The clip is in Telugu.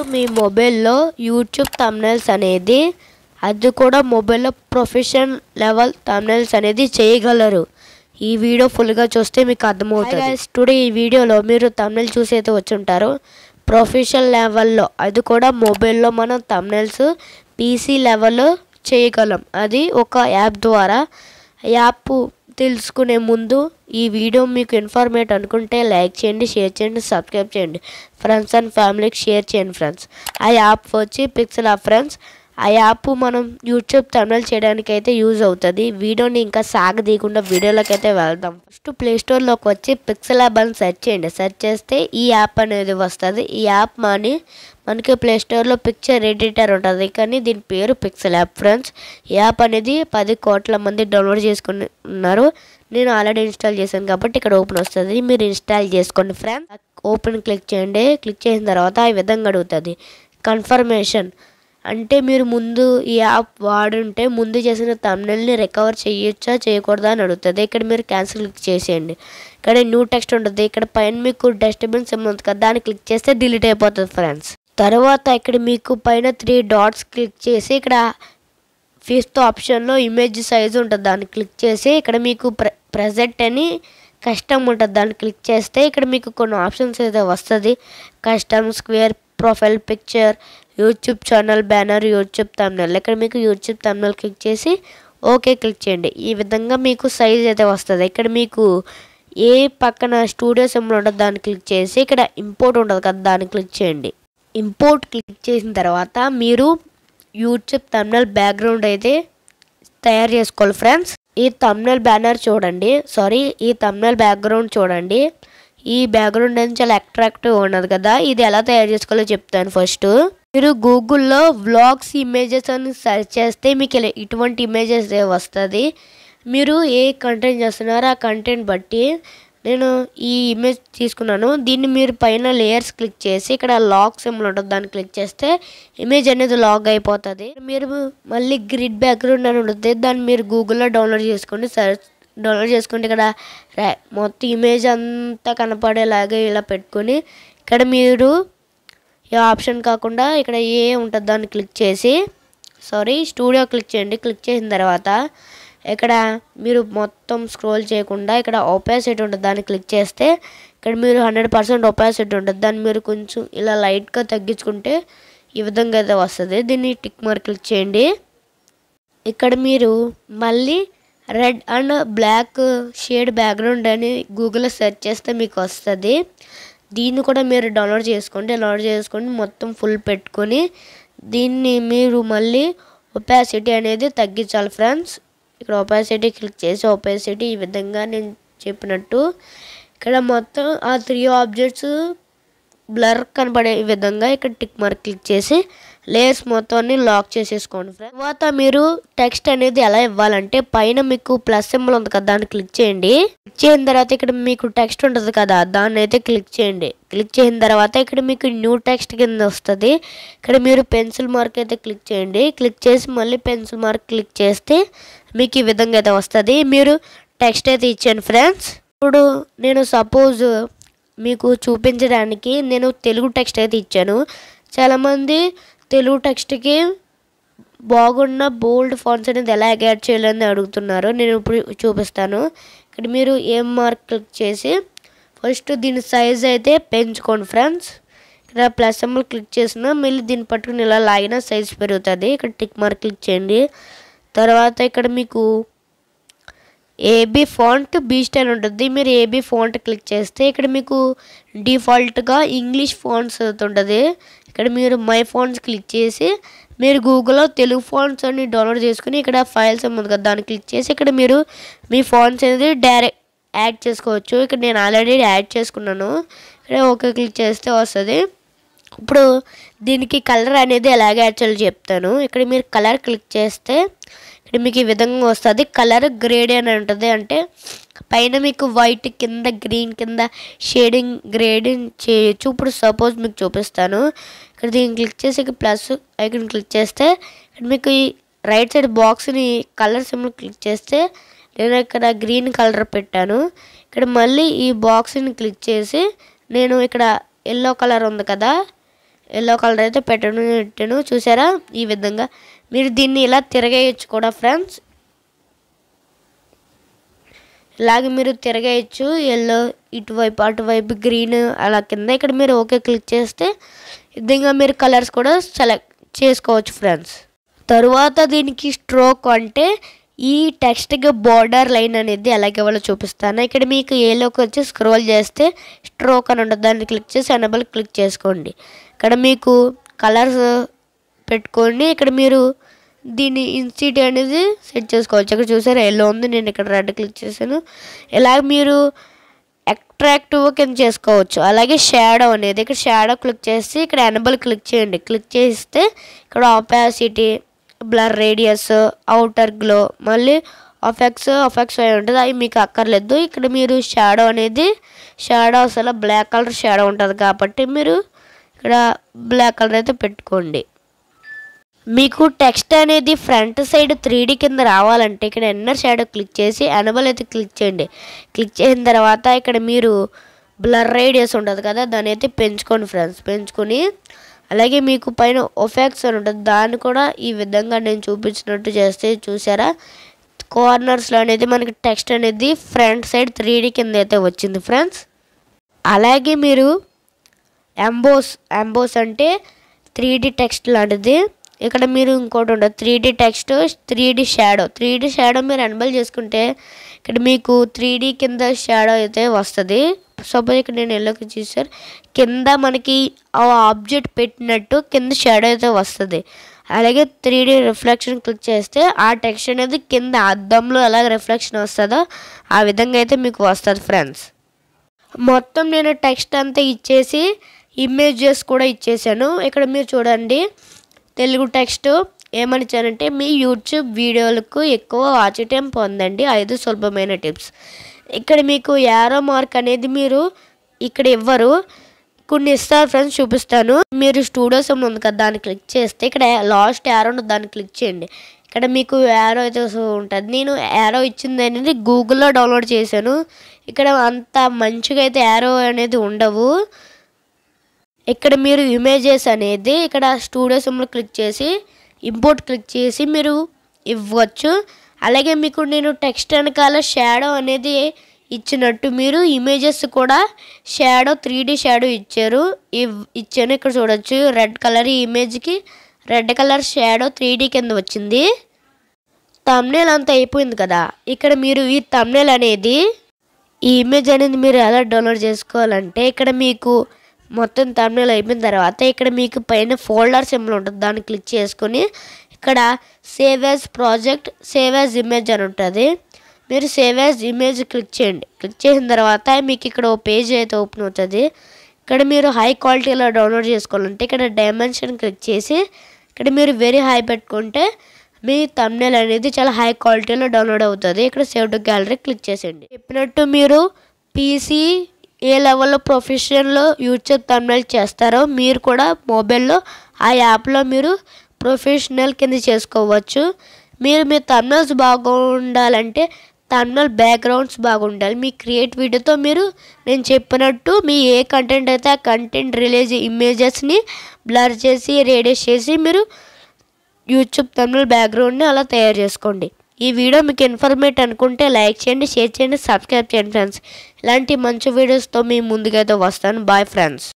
మీరు మీ మొబైల్లో యూట్యూబ్ థంబ్నెయిల్స్ అనేది అది కూడా మొబైల్లో ప్రొఫెషనల్ లెవెల్ థంబ్నెయిల్స్ అనేది చేయగలరు. ఈ వీడియో ఫుల్గా చూస్తే మీకు అర్థమవుతుంది. గైస్, టుడే ఈ వీడియోలో మీరు థంబ్నెయిల్ చూసి అయితే వచ్చుంటారు. ప్రొఫెషనల్ లెవెల్లో అది కూడా మొబైల్లో మనం థంబ్నెయిల్స్ పీసీ లెవెల్లో చేయగలం. అది ఒక యాప్ ద్వారా. యాప్ తెలుసుకునే ముందు ఈ వీడియో మీకు ఇన్ఫర్మేటివ్ అనుకుంటే లైక్ చేయండి, షేర్ చేయండి, సబ్స్క్రైబ్ చేయండి, ఫ్రెండ్స్ అండ్ ఫ్యామిలీకి షేర్ చేయండి ఫ్రెండ్స్. ఆ యాప్ వచ్చి పిక్సెల్ యాప్ ఫ్రెండ్స్. ఆ యాప్ మనం యూట్యూబ్ థంబ్నెయిల్ చేయడానికి అయితే యూజ్ అవుతుంది. వీడియోని ఇంకా సాగదీయకుండా వీడియోలోకి అయితే వెళ్దాం. ఫస్ట్ ప్లేస్టోర్లోకి వచ్చి పిక్సెల్ యాప్ అని సెర్చ్ చేయండి. సెర్చ్ చేస్తే ఈ యాప్ అనేది వస్తుంది. ఈ యాప్ మనకి ప్లేస్టోర్లో పిక్చర్ ఎడిటర్ ఉంటుంది, కానీ దీని పేరు పిక్సెల్ యాప్ ఫ్రెండ్స్. ఈ యాప్ అనేది 10 కోట్ల మంది డౌన్లోడ్ చేసుకుని ఉన్నారు. నేను ఆల్రెడీ ఇన్స్టాల్ చేశాను కాబట్టి ఇక్కడ ఓపెన్ వస్తుంది. మీరు ఇన్స్టాల్ చేసుకోండి ఫ్రెండ్స్. ఓపెన్ క్లిక్ చేయండి. క్లిక్ చేసిన తర్వాత ఈ విధంగా అడుగుతుంది కన్ఫర్మేషన్. అంటే మీరు ముందు ఈ యాప్ వాడుంటే ముందు చేసిన థంబ్నెయిల్ని రికవర్ చేయొచ్చా చేయకూడదా అని అడుగుతుంది. ఇక్కడ మీరు క్యాన్సిల్ క్లిక్ చేసేయండి. ఇక్కడ న్యూ టెక్స్ట్ ఉంటుంది. ఇక్కడ పైన మీకు డస్ట్బిన్ సింబల్ ఉంది కదా, దాన్ని క్లిక్ చేస్తే డిలీట్ అయిపోతుంది ఫ్రెండ్స్. తర్వాత ఇక్కడ మీకు పైన 3 డాట్స్ క్లిక్ చేసి ఇక్కడ 5th ఆప్షన్లో ఇమేజ్ సైజు ఉంటుంది, దాన్ని క్లిక్ చేసి ఇక్కడ మీకు ప్రెజెంట్ అని కస్టమ్ ఉంటుంది, దాన్ని క్లిక్ చేస్తే ఇక్కడ మీకు కొన్ని ఆప్షన్స్ అయితే వస్తుంది. Custom, square, profile picture, YouTube channel banner, YouTube thumbnail. ఇక్కడ మీకు యూట్యూబ్ థంబ్నెయిల్ క్లిక్ చేసి ఓకే క్లిక్ చేయండి. ఈ విధంగా మీకు సైజ్ అయితే వస్తుంది. ఇక్కడ మీకు ఏ పక్కన స్టూడియో సింబల్ ఉంటుంది, దాన్ని క్లిక్ చేసి ఇక్కడ ఇంపోర్ట్ ఉంటుంది కదా, దాన్ని క్లిక్ చేయండి. ఇంపోర్ట్ క్లిక్ చేసిన తర్వాత మీరు యూట్యూబ్ థంబ్నెయిల్ బ్యాక్గ్రౌండ్ అయితే తయారు చేసుకోవాలి ఫ్రెండ్స్. ఈ థంబ్నెయిల్ బ్యానర్ చూడండి, ఈ థంబ్నెయిల్ బ్యాక్గ్రౌండ్ చూడండి. ఈ బ్యాక్గ్రౌండ్ అనేది చాలా అట్రాక్టివ్ ఉన్నది కదా. ఇది ఎలా తయారు చేసుకోవాలో చెప్తాను. ఫస్ట్ మీరు గూగుల్లో వ్లాగ్స్ ఇమేజెస్ అని సెర్చ్ చేస్తే మీకు ఇటువంటి ఇమేజెస్ వస్తుంది. మీరు ఏ కంటెంట్ చేస్తున్నారో ఆ కంటెంట్ బట్టి నేను ఈ ఇమేజ్ తీసుకున్నాను. దీన్ని మీరు పైన లేయర్స్ క్లిక్ చేసి ఇక్కడ లాక్ సింబల్ ఉంటుంది, దాన్ని క్లిక్ చేస్తే ఇమేజ్ అనేది లాగ్ అయిపోతుంది. మీరు మళ్ళీ గ్రిడ్ బ్యాక్గ్రౌండ్ అని ఉంటుంది, దాన్ని మీరు గూగుల్లో డౌన్లోడ్ చేసుకోండి. డౌన్లోడ్ చేసుకుంటే ఇక్కడ మొత్తం ఇమేజ్ అంతా కనపడేలాగా ఇలా పెట్టుకొని ఇక్కడ మీరు ఈ ఆప్షన్ కాకుండా ఇక్కడ ఏ ఉంటుంది, దాన్ని క్లిక్ చేసి స్టూడియో క్లిక్ చేయండి. క్లిక్ చేసిన తర్వాత ఇక్కడ మీరు మొత్తం స్క్రోల్ చేయకుండా ఇక్కడ ఒపాసిటీ ఉంటుంది, దాన్ని క్లిక్ చేస్తే ఇక్కడ మీరు 100% ఒపాసిటీ ఉంటుంది, దాన్ని మీరు కొంచెం ఇలా లైట్గా తగ్గించుకుంటే ఈ విధంగా అయితే వస్తుంది. దీన్ని టిక్ మార్క్ క్లిక్ చేయండి. ఇక్కడ మీరు మళ్ళీ red and black shade background అని గూగుల్లో సెర్చ్ చేస్తే మీకు వస్తుంది. దీన్ని కూడా మీరు డౌన్లోడ్ చేసుకోండి. మొత్తం ఫుల్ పెట్టుకొని దీన్ని మీరు మళ్ళీ ఒపాసిటీ అనేది తగ్గించాలి ఫ్రెండ్స్. ఇక్కడ ఒపాసిటీ క్లిక్ చేసి ఒపాసిటీ ఈ విధంగా నేను చెప్పినట్టు ఇక్కడ మొత్తం ఆ 3 ఆబ్జెక్ట్స్ బ్లర్ కనపడే విధంగా ఇక్కడ టిక్ మార్క్ క్లిక్ చేసి లేయర్స్ మొత్తాన్ని లాక్ చేసేసుకోండి ఫ్రెండ్స్. తర్వాత మీరు టెక్స్ట్ అనేది ఎలా ఇవ్వాలంటే పైన మీకు ప్లస్ సింబల్ ఉంది కదా, దాన్ని క్లిక్ చేయండి. క్లిక్ చేసిన తర్వాత ఇక్కడ మీకు టెక్స్ట్ ఉంటుంది కదా, దాన్ని అయితే క్లిక్ చేయండి. క్లిక్ చేసిన తర్వాత ఇక్కడ మీకు న్యూ టెక్స్ట్ కింద వస్తుంది. ఇక్కడ మీరు పెన్సిల్ మార్క్ అయితే క్లిక్ చేయండి. క్లిక్ చేసి మళ్ళీ పెన్సిల్ మార్క్ క్లిక్ చేస్తే మీకు ఈ విధంగా అయితే వస్తుంది. మీరు టెక్స్ట్ అయితే ఇచ్చాను ఫ్రెండ్స్. ఇప్పుడు నేను సపోజ్ మీకు చూపించడానికి నేను తెలుగు టెక్స్ట్ అయితే ఇచ్చాను. చాలామంది తెలుగు టెక్స్ట్కి బాగున్న బోల్డ్ ఫాంట్స్ అనేది ఎలా యాడ్ చేయాలని అడుగుతున్నారు. నేను ఇప్పుడు చూపిస్తాను. ఇక్కడ మీరు ఏం మార్క్ క్లిక్ చేసి ఫస్ట్ దీని సైజ్ అయితే పెంచుకోండి ఫ్రెండ్స్. ఇక్కడ ప్లస్ సింబల్ క్లిక్ చేసినా మళ్ళీ దీన్ని పట్టుకుని ఇలా లాగిన సైజ్ పెరుగుతుంది. ఇక్కడ టిక్ మార్క్ క్లిక్ చేయండి. తర్వాత ఇక్కడ మీకు ఏబీ ఫాంట్ బీ స్టైల్ ఉంటుంది. మీరు ఏబీ ఫాంట్ క్లిక్ చేస్తే ఇక్కడ మీకు డిఫాల్ట్గా ఇంగ్లీష్ ఫాంట్స్ ఉంటుంది. ఇక్కడ మీరు మై ఫాంట్స్ క్లిక్ చేసి మీరు గూగుల్లో తెలుగు ఫాంట్స్ అని డౌన్లోడ్ చేసుకుని ఇక్కడ ఫైల్స్ ఉంది కదా, దాన్ని క్లిక్ చేసి ఇక్కడ మీరు మీ ఫాంట్స్ అనేది డైరెక్ట్ యాడ్ చేసుకోవచ్చు. ఇక్కడ నేను ఆల్రెడీ యాడ్ చేసుకున్నాను. ఇక్కడ ఓకే క్లిక్ చేస్తే వస్తుంది. ఇప్పుడు దీనికి కలర్ అనేది ఎలాగ యాడ్ చేయాలో చెప్తాను. ఇక్కడ మీరు కలర్ క్లిక్ చేస్తే ఇక్కడ మీకు ఈ విధంగా వస్తుంది. కలర్ గ్రేడియన్ అని ఉంటుంది, అంటే పైన మీకు వైట్ కింద గ్రీన్ కింద షేడింగ్ గ్రేడింగ్ చేయొచ్చు. ఇప్పుడు సపోజ్ మీకు చూపిస్తాను. ఇక్కడ దీన్ని క్లిక్ చేసి ఇక్కడ ప్లస్ ఐకన్ క్లిక్ చేస్తే ఇక్కడ మీకు ఈ రైట్ సైడ్ బాక్స్ని కలర్ సింబల్ క్లిక్ చేస్తే నేను ఇక్కడ గ్రీన్ కలర్ పెట్టాను. ఇక్కడ మళ్ళీ ఈ బాక్స్ని క్లిక్ చేసి నేను ఇక్కడ ఎల్లో కలర్ ఉంది కదా, ఎల్లో కలర్ అయితే పెట్టాను చూసారా. ఈ విధంగా మీరు దీన్ని ఇలా తిరగేయచ్చు కూడా ఫ్రెండ్స్. ఇలాగే మీరు తిరగేయచ్చు, ఎల్లో ఇటువైపు అటువైపు గ్రీన్ అలా కింద. ఇక్కడ మీరు ఓకే క్లిక్ చేస్తే ఈ విధంగా మీరు కలర్స్ కూడా సెలెక్ట్ చేసుకోవచ్చు ఫ్రెండ్స్. తరువాత దీనికి స్ట్రోక్ అంటే ఈ టెక్స్ట్కి బార్డర్ లైన్ అనేది అలాగే వాళ్ళు చూపిస్తాను. ఇక్కడ మీకు ఏలోకి వచ్చి స్క్రోల్ చేస్తే స్ట్రోక్ అని ఉంటుంది, దాన్ని క్లిక్ చేసి ఎనేబుల్ క్లిక్ చేసుకోండి. ఇక్కడ మీకు కలర్స్ పెట్టుకోండి. ఇక్కడ మీరు దీన్ని ఇన్సిటీ అనేది సెట్ చేసుకోవచ్చు. ఇక్కడ చూసారా ఎల్లో ఉంది, నేను ఇక్కడ రెడ్ క్లిక్ చేశాను. ఇలా మీరు అట్రాక్టివ్ కింద చేసుకోవచ్చు. అలాగే షాడో అనేది ఇక్కడ షాడో క్లిక్ చేసి ఇక్కడ ఎనేబుల్ క్లిక్ చేయండి. క్లిక్ చేస్తే ఇక్కడ ఆపాసిటీ, బ్లర్ రేడియస్, అవుటర్ గ్లో, మళ్ళీ ఆఫెక్స్ అయి ఉంటుంది. అవి మీకు అక్కర్లేదు. ఇక్కడ మీరు షాడో అనేది అసలు బ్లాక్ కలర్ షాడో ఉంటుంది కాబట్టి మీరు ఇక్కడ బ్లాక్ కలర్ అయితే పెట్టుకోండి. మీకు టెక్స్ట్ అనేది ఫ్రంట్ సైడ్ 3D కింద రావాలంటే ఇక్కడ ఇన్నర్ షాడో క్లిక్ చేసి ఎనేబుల్ అయితే క్లిక్ చేయండి. క్లిక్ చేసిన తర్వాత ఇక్కడ మీరు బ్లర్ రేడియస్ ఉంటుంది కదా, దాన్ని అయితే పెంచుకోండి ఫ్రెండ్స్. పెంచుకొని అలాగే మీకు పైన ఎఫెక్ట్స్ అని ఉంటుంది, దాన్ని కూడా ఈ విధంగా నేను చూపించినట్టు చేస్తే చూసారా కార్నర్స్లో అనేది మనకి టెక్స్ట్ అనేది ఫ్రంట్ సైడ్ 3D కింద అయితే వచ్చింది ఫ్రెండ్స్. అలాగే మీరు ఎంబోస్ అంటే 3D టెక్స్ట్ లాంటిది. ఇక్కడ మీరు ఇంకోటి ఉంటుంది 3D టెక్స్ట్, 3D షాడో మీరు ఎనేబుల్ చేసుకుంటే ఇక్కడ మీకు 3D కింద షాడో అయితే వస్తుంది. సపోజ్ ఇక్కడ నేను ఎల్లోకి చూసారు కింద మనకి ఆ ఆబ్జెక్ట్ పెట్టినట్టు కింద షాడో అయితే వస్తుంది. అలాగే 3D రిఫ్లెక్షన్ క్లిక్ చేస్తే ఆ టెక్స్ట్ అనేది కింద అద్దంలో ఎలా రిఫ్లెక్షన్ వస్తుందో ఆ విధంగా అయితే మీకు వస్తుంది ఫ్రెండ్స్. మొత్తం నేను టెక్స్ట్ అంతా ఇచ్చేసి ఇమేజెస్ కూడా ఇచ్చేసాను. ఇక్కడ మీరు చూడండి తెలుగు టెక్స్ట్ ఏమని ఇచ్చానంటే మీ యూట్యూబ్ వీడియోలకు ఎక్కువ వాచ్ టైం పొందండి 5 సులభమైన టిప్స్. ఇక్కడ మీకు యారో మార్క్ అనేది మీరు ఇక్కడ ఇవ్వరు, కొన్ని ఇస్తారు ఫ్రెండ్స్, చూపిస్తాను. మీరు స్టూడియోస్ ఉంది కదా దాన్ని క్లిక్ చేస్తే ఇక్కడ లాస్ట్ యారో దాన్ని క్లిక్ చేయండి. ఇక్కడ మీకు యారో అయితే ఉంటుంది. నేను యారో ఇచ్చింది అనేది గూగుల్లో డౌన్లోడ్ చేశాను. ఇక్కడ అంత మంచిగా అయితే యారో అనేది ఉండవు. ఇక్కడ మీరు ఇమేజెస్ అనేది ఇక్కడ స్టూడియో సిమ్లో క్లిక్ చేసి ఇంపోర్ట్ క్లిక్ చేసి మీరు ఇవ్వచ్చు. అలాగే మీకు నేను టెక్స్ట్ వెనకాల షాడో అనేది ఇచ్చినట్టు మీరు ఇమేజెస్ కూడా షాడో 3D షాడో ఇచ్చాను. ఇక్కడ చూడొచ్చు రెడ్ కలర్, ఈ ఇమేజ్కి రెడ్ కలర్ షాడో 3D కింద వచ్చింది. థంబ్నెయిల్ అంతా అయిపోయింది కదా. ఇక్కడ మీరు ఈ థంబ్నెయిల్ అనేది ఈ ఇమేజ్ అనేది మీరు ఎలా డౌన్లోడ్ చేసుకోవాలంటే ఇక్కడ మీకు మొత్తం థంబ్నెయిల్ అయిపోయిన తర్వాత ఇక్కడ మీకు పైన ఫోల్డర్ సింబల్ ఉంటుంది, దాన్ని క్లిక్ చేసుకొని ఇక్కడ save as project, save as image అని ఉంటుంది. మీరు సేవ్ యాజ్ ఇమేజ్ క్లిక్ చేయండి. క్లిక్ చేసిన తర్వాత మీకు ఇక్కడ ఓ పేజ్ అయితే ఓపెన్ అవుతుంది. ఇక్కడ మీరు హై క్వాలిటీలో డౌన్లోడ్ చేసుకోవాలంటే ఇక్కడ డైమెన్షన్ క్లిక్ చేసి ఇక్కడ మీరు వెరీ హై పెట్టుకుంటే మీ థంబ్నెయిల్ అనేది చాలా హై క్వాలిటీలో డౌన్లోడ్ అవుతుంది. ఇక్కడ సేవ్ టు గ్యాలరీ క్లిక్ చేసేయండి. చెప్పినట్టు మీరు పీసీ ఏ లెవెల్లో ప్రొఫెషన్లో యూట్యూబ్ థంబ్నెయిల్ చేస్తారో మీరు కూడా మొబైల్లో ఆ యాప్లో మీరు ప్రొఫెషనల్ కింద చేసుకోవచ్చు. మీరు మీ థంబ్నెయిల్స్ బాగుండాలంటే థంబ్నెయిల్ బ్యాక్గ్రౌండ్స్ బాగుండాలి. మీ క్రియేటివిటీతో మీరు నేను చెప్పినట్టు మీ ఏ కంటెంట్ అయితే ఆ కంటెంట్ రిలీజ్ ఇమేజెస్ని బ్లర్ చేసి రేడియస్ చేసి మీరు యూట్యూబ్ థంబ్నెయిల్ బ్యాక్గ్రౌండ్ని అలా తయారు చేసుకోండి. ఈ వీడియో మీకు ఇన్ఫర్మేటివ్ అనుకుంటే లైక్ చేయండి, షేర్ చేయండి, సబ్స్క్రైబ్ చేయండి ఫ్రెండ్స్. ఇలాంటి మంచి వీడియోస్తో మీ ముందుకైతే వస్తాను. Bye friends.